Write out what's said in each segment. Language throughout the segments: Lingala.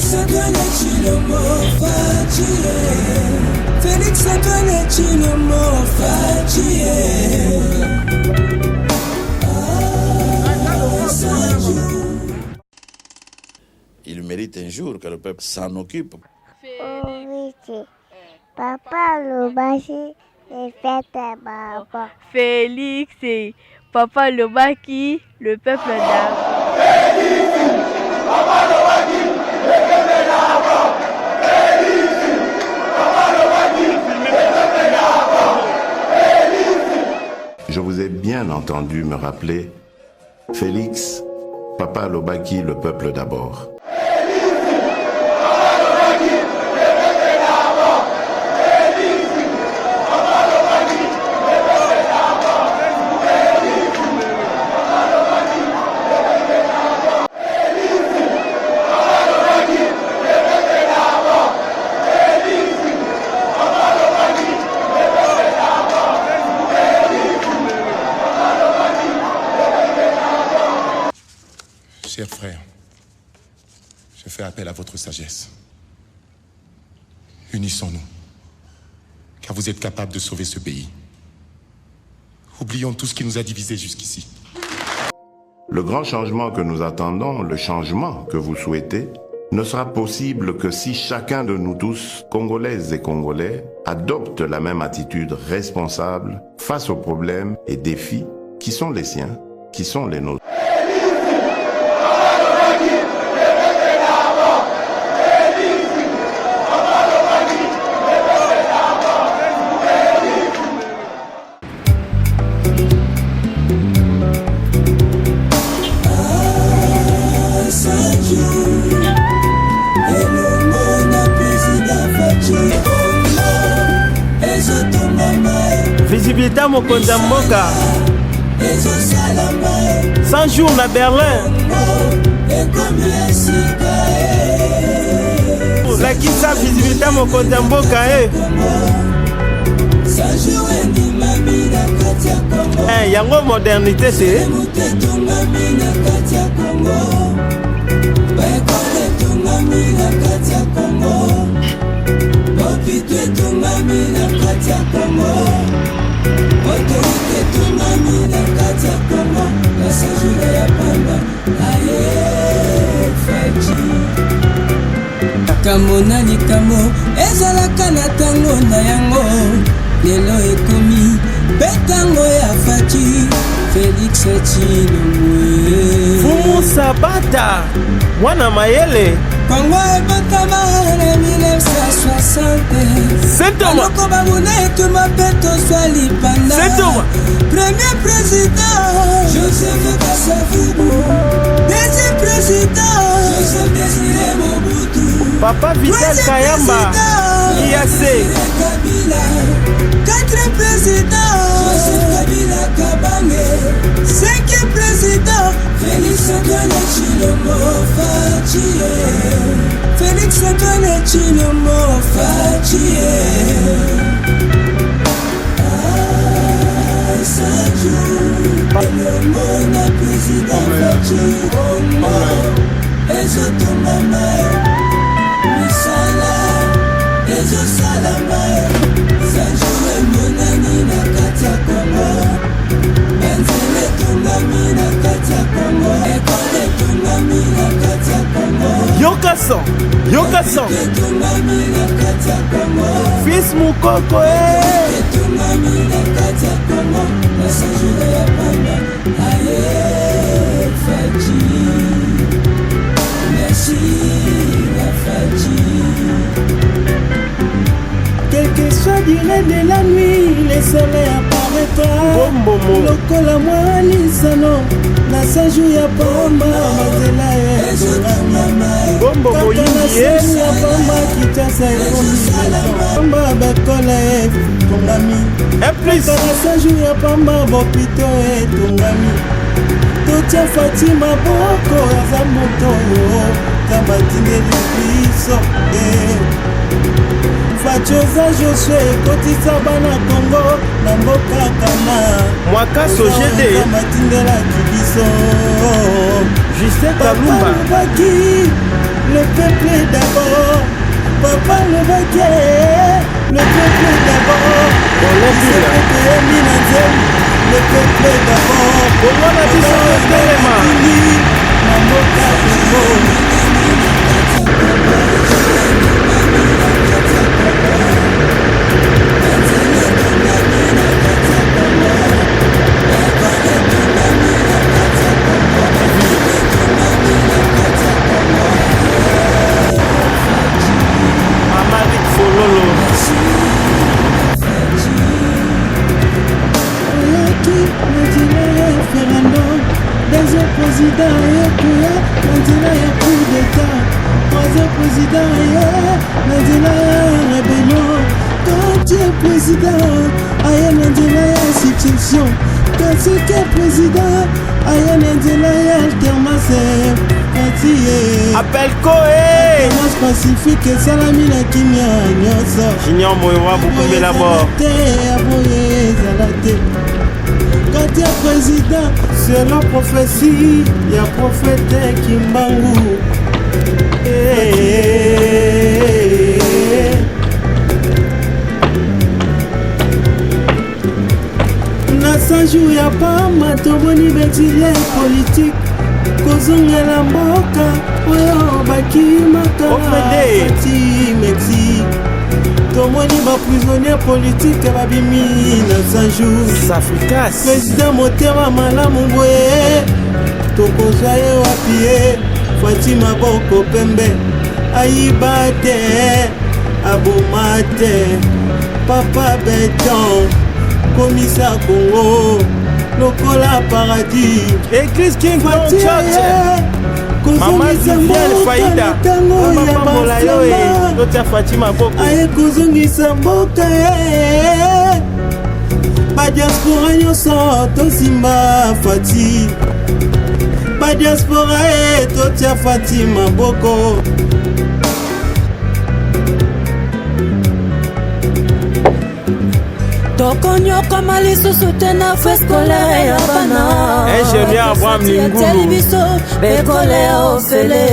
Félix Antoine Tshilombo Fatie. Félix Antoine Tshilombo Fatie. Il mérite un jour que le peuple s'en occupe. Félix, Papa Lobaki, et fête Baba. Félix, Papa Lobaki, le peuple d'abord. Félix, Papa Lobaki, le peuple d'abord. Félix, Papa Lobaki, le peuple d'abord. Je vous ai bien entendu me rappeler Félix, Papa Lobaki, le peuple d'abord. Chers frères, je fais appel à votre sagesse. Unissons-nous, car vous êtes capables de sauver ce pays. Oublions tout ce qui nous a divisés jusqu'ici. Le grand changement que nous attendons, le changement que vous souhaitez, ne sera possible que si chacun de nous tous, Congolaises et Congolais, adopte la même attitude responsable face aux problèmes et défis qui sont les siens, qui sont les nôtres. Visibilité mokonzi mboka 100 jours na Berlin lakisa visibilité mokonzi mboka yango modernité c'est Kamona likambo ezalaka na tango na yango lelo ekomi betango ya Fatie Félix Tshilombo Fumu Sabata mwana mayele Congo ebotama na 1960 Aloko babuna etuma peto swa lipanda Premier président Joseph Kasavubu Deuxième président Joseph Désiré Mobutu Papa Vital Kayamba IAC Quatrième président Joseph Kabila Kabange Cinquième président Félix Antoine Tshilombo Fatie Félix Antoine Tshilombo Fatie le monde a président Fatie Ezotomama Misala Ezosalama Sanjoue monani na katia Congo Benzele tungami na katia Congo Ekole tungami na katia Congo Yokason tungami na katia Congo Fils Mukoko tungami na katia Congo Na sanjoue ya pamba Aye Fatie Merci la Fatie Quel que soit durée de la nuit, le soleil apparaîtra. Lokola mwanisano na sanju ya pamba mazela bombo moyingi ya pamba kitasa pamba bakola tongami plus na sanju ya pamba bopito tongami totia Fatie maboko aza moto kama tingeli biso Fatie oza Josué ekotisa bana Congo na mboka kana mwakaso GD matindelaki biso Justin Kalumba le peuple d'abord. Papa le baquet, le peuple d'abord. Le peuple d'abord. Président Mandela ya coup d'état, troisième président Mandela ya rébellion. Quand tu es président, Mandela ya succession. Quand tu es président, Mandela ya alternance. Appel Koé Alternance pacifique, salami na kimia nyonso. Junior Moyowa Bukumbe d'abord. Quand tu es président, selon prophétie, il y a prophète Kimbangu. Na 100 jours, ya pas matoboni bexilien politique. Kozongela mboka, oyo baki makala fati Mexique. Tomoni ba prisonnier politique babimi na 100 jours. Africain. Président motema malamu boye. Tokozwa ye wapi ye? Fatima Boko Pembe. Aibate, abomate. Papa Béton, commissaire Congo. Lokola paradis. Église King Church. Maman Viviane Faïda. Maman Molayoe. Dr. Fatima Boko. Aye kuzungisa mboka ba diaspora nyonso tosimba Fati. Ba diaspora totia Fatima Boko. Tokonyoka malisusu tena fue scolaire ya bana. Ingénieur Abraham Lingulu. Televiso bekole ofele.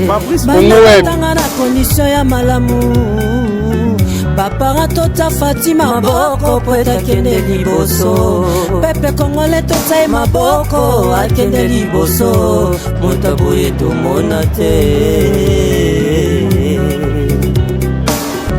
Fabrice Bonoué. Tanga na condition ya malamu. Bapara tota Fatima Boko poeta kende liboso. Pepe Kongole tota maboko akende liboso. Motaboye to monate.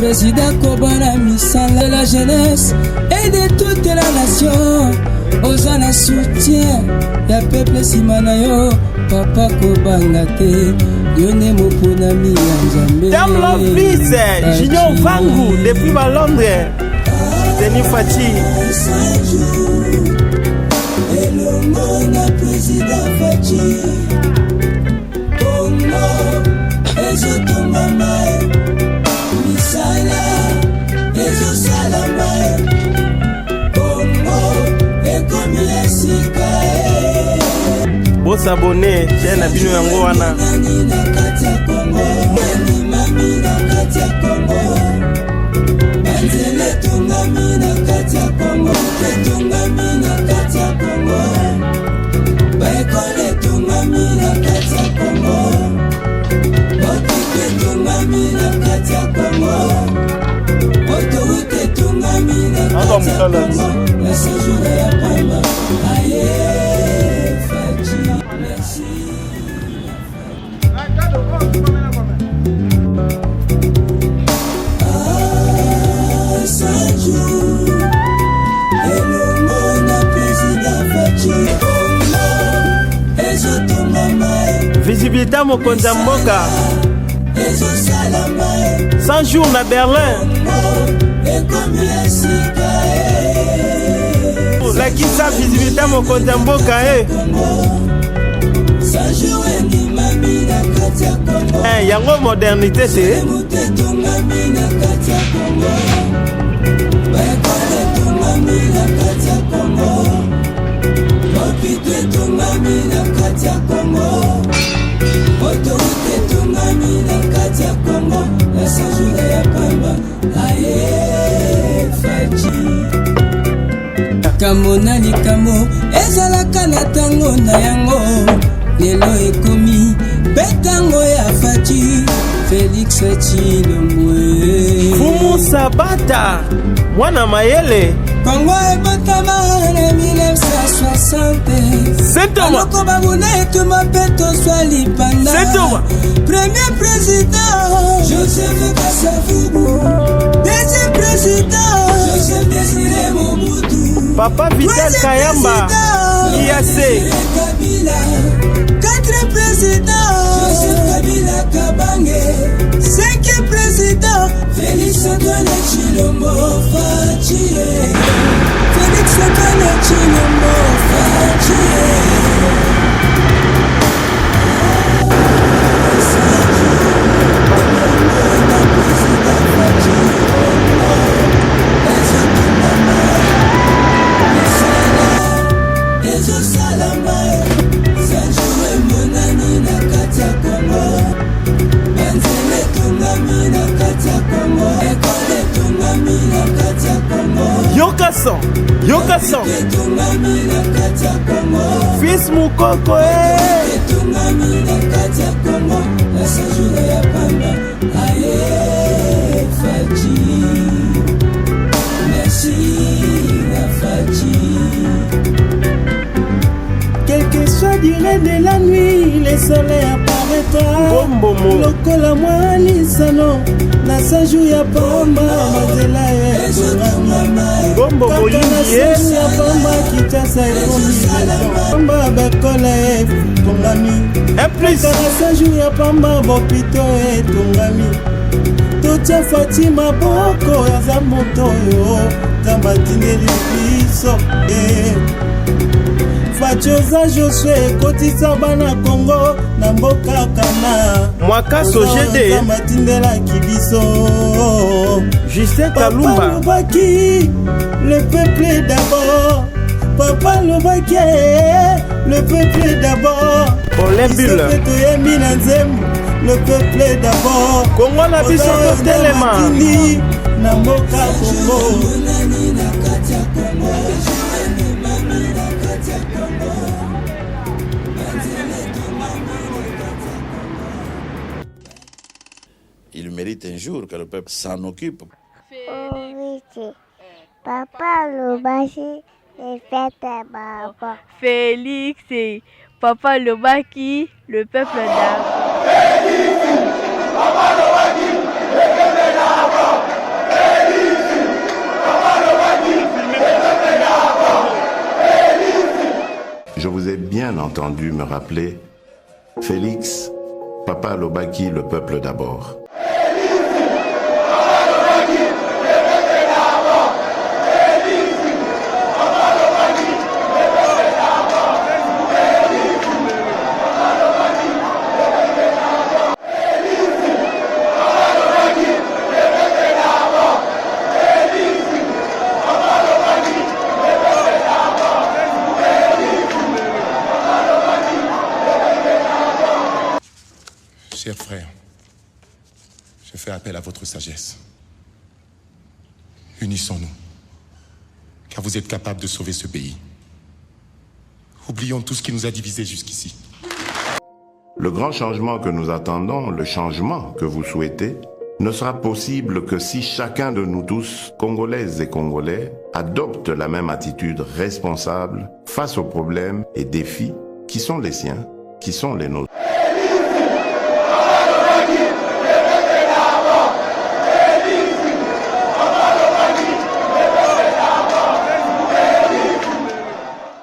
Président Kobana Misala de la jeunesse et de toute la nation. Osana soutien, ya peuple simanayo. Papa Kobanga te, yone moponami Anjambe. Dame Lofis, Junior Vangu, depuis Londres. Denis Fati. Et le monde président Fati. Congo, et je tombe à Misala, Ezo Salamae, Congo, et comme les Sikae. Beau s'abonner, j'ai un abino yango wana. Nani na katia Congo, Nani mami na katia Congo. Banzele tungami na katia Congo, Tungami na katia Congo. Baekole tungami na katia Congo. Bokike tungami na katia Congo. Autoroute tungami na katia Congo. La séjour ya pamba. Aye, Fati, merci. Visibilité Mokonza Mboka. 100 jours na Berlin. La kisa visibilité Mokonza Mboka yango modernité c'est Kamona likambo ezalaka na tango na yango lelo ekomi ntango ya Faci Félix Tshilombo Fumu Sabata mwana mayele Kongo ebotama na 1960 Aloko babuna etuma peto swa lipanda Premier président Joseph Kasavubu Deuxième président Joseph Désiré Mobutu Papa Vital Kayamba IAC Quatrième président Joseph Kabila Kabange Cinquième président Félix Antoine Tshilombo Faci Félix Antoine Tshilombo Faci Yokasan Fils Mukoko Quel que soit durée de la nuit, le soleil apparaîtra. Lokola mwani sano, na saju ya pamba, mazela ya Gombo Molindi ya pamba, kitasa ya pamba, bekola ya tongami. Na saju ya pamba, bopito ya tongami. Totia Fatima boko, ya za moto yo, tambatine libiso, Fachoza Josué kotisa bana Congo na mboka kana Mwakaso GD matindela kibiso Justin Kalumba Papa Lobaki le peuple d'abord Papa Lobaki le peuple d'abord Olembule le peuple d'abord Congo na biso telema na mboka Congo Il mérite un jour que le peuple s'en occupe. Papa Lobaki, le peuple d'abord. Félix, Papa Lobaki, le peuple d'abord. Papa Lobaki, le peuple d'abord. Papa Lobaki, le peuple d'abord. Je vous ai bien entendu me rappeler Félix, Papa Lobaki, le peuple d'abord. Chers frères, je fais appel à votre sagesse. Unissons-nous, car vous êtes capables de sauver ce pays. Oublions tout ce qui nous a divisés jusqu'ici. Le grand changement que nous attendons, le changement que vous souhaitez, ne sera possible que si chacun de nous tous, Congolaises et Congolais, adopte la même attitude responsable face aux problèmes et défis qui sont les siens, qui sont les nôtres.